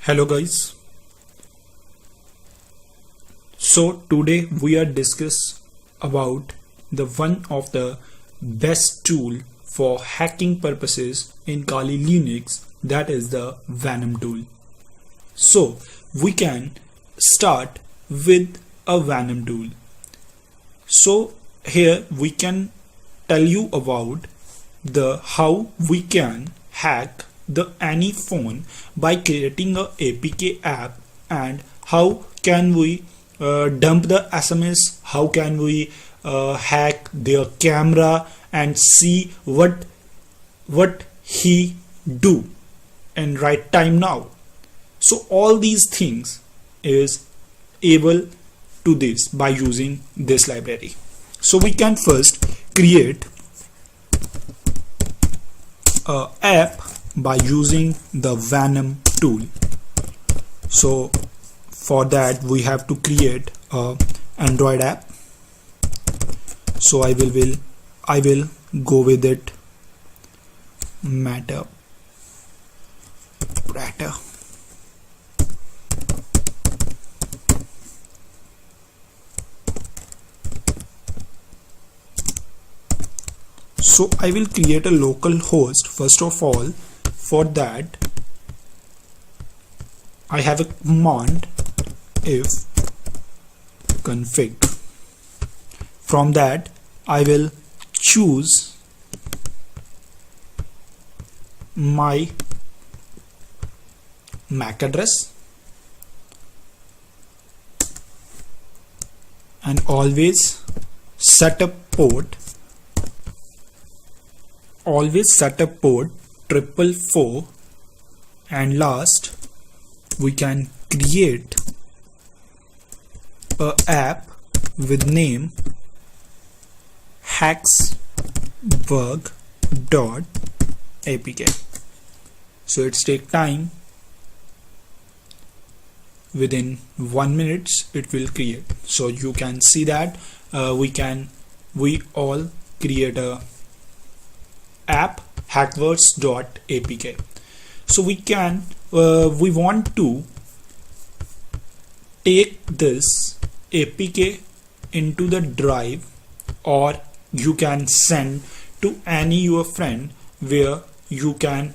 Hello guys. So today we are discuss about the one of the best tool for hacking purposes in Kali Linux, that is the Venom tool. So we can start with a Venom tool. So here we can tell you about the how we can hack the any phone by creating a APK app, and how can we dump the SMS, how can we hack their camera and see what he do in right time now. So all these things is able to this by using this library. So we can first create a app by using the Venom tool. So for that we have to create a Android app. So I will go with it Meta Prata. So I will create a local host first of all. For that I have a command if config. From that I will choose my MAC address and always set a port 444, and last we can create a app with name hacksburg.apk. so it's take time, within 1 minute it will create. So you can see that we all create a app hacksburg.apk. so we want to take this APK into the drive, or you can send to any your friend where you can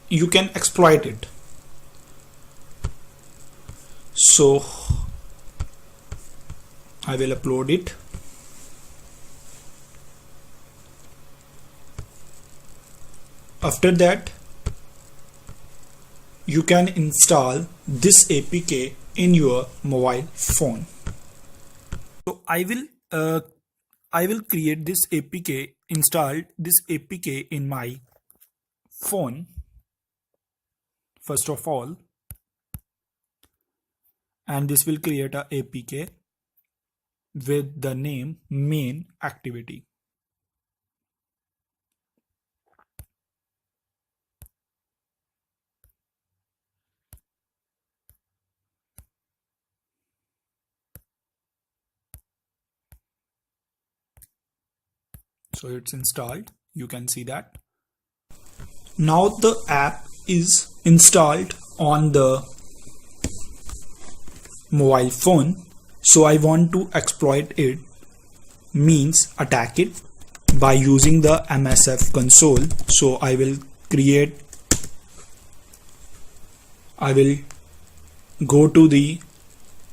you can exploit it. So I will upload it. After that you can install this APK in your mobile phone. So I will create this APK, install this APK in my phone first of all, and this will create a APK with the name main activity. So it's installed, you can see that. Now the app is installed on the mobile phone. So I want to exploit it, means attack it, by using the MSF console. So I will go to the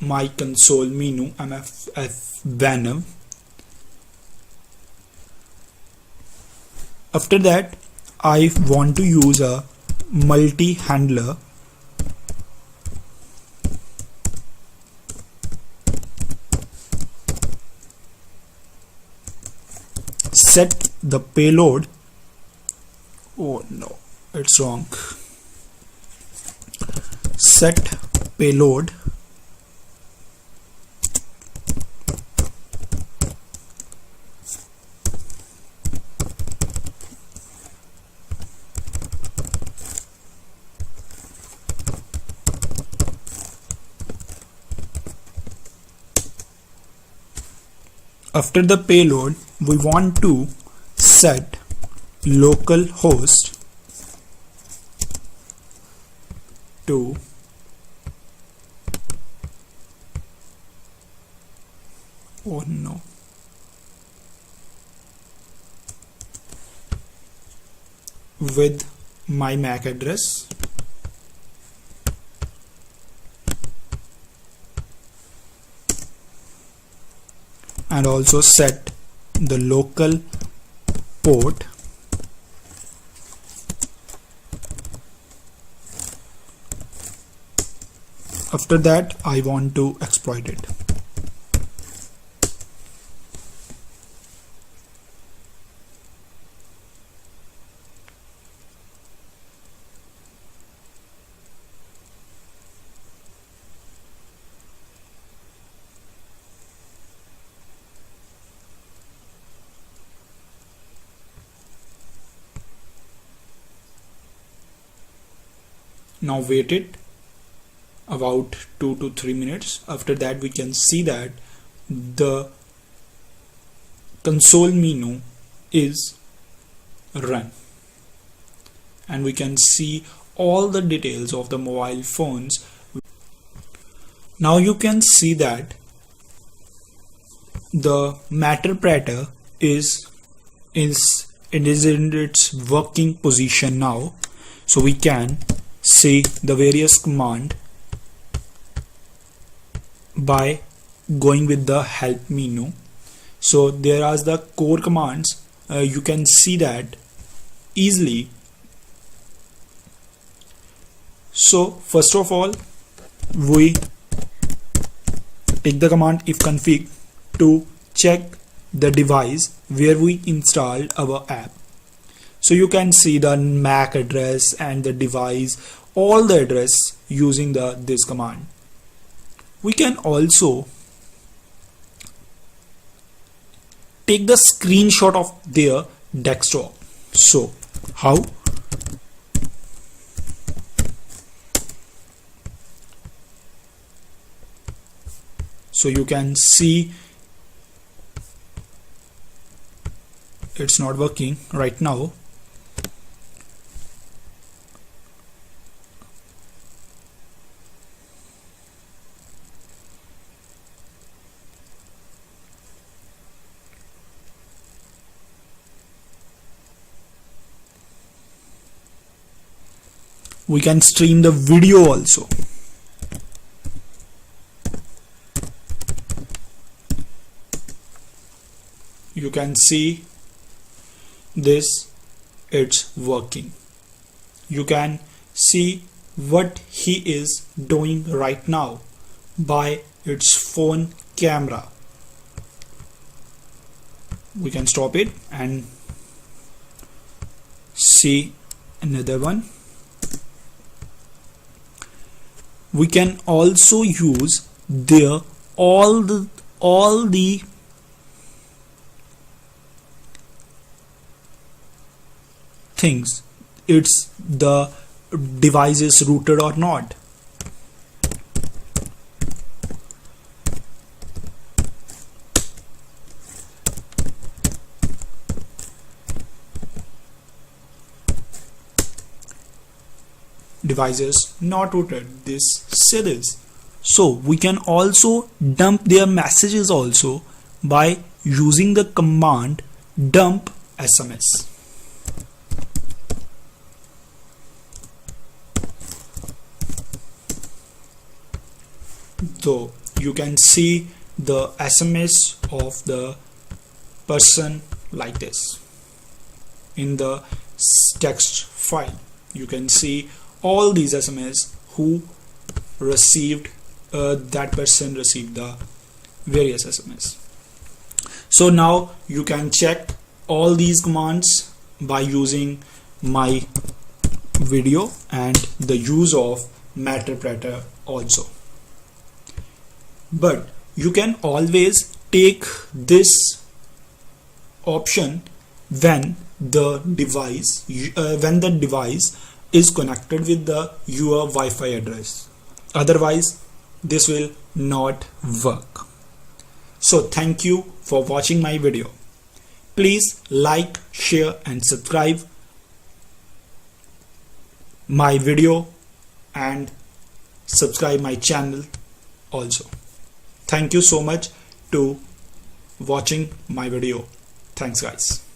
my console menu, MSF Venom. After that I want to use a multi-handler. Set the payload. Oh no, it's wrong. Set payload After the payload, we want to set localhost to oh no with my MAC address and also set the local port after that I want to exploit it. Now wait it about 2 to 3 minutes. After that we can see that the console menu is run and we can see all the details of the mobile phones. Now you can see that the Matterpreter is in its working position now, so we can see the various command by going with the help menu. So there are the core commands, you can see that easily. So first of all we take the command ifconfig to check the device where we installed our app. So you can see the MAC address and the device, all the address using this command. We can also take the screenshot of their desktop. So how? So you can see it's not working right now. We can stream the video also. You can see this, it's working. You can see what he is doing right now by its phone camera. We can stop it and see another one. We can also use their all the things. It's the device is rooted or not. Devices not rooted, this says. So we can also dump their messages also by using the command dump SMS. So you can see the SMS of the person like this in the text file. You can see all these SMS who received that person received the various SMS. So now you can check all these commands by using my video and the use of Matterpreter also. But you can always take this option when the device is connected with your Wi-Fi address. Otherwise this will not work. So thank you for watching my video. Please like, share and subscribe my video and subscribe my channel also. Thank you so much to watching my video. Thanks guys.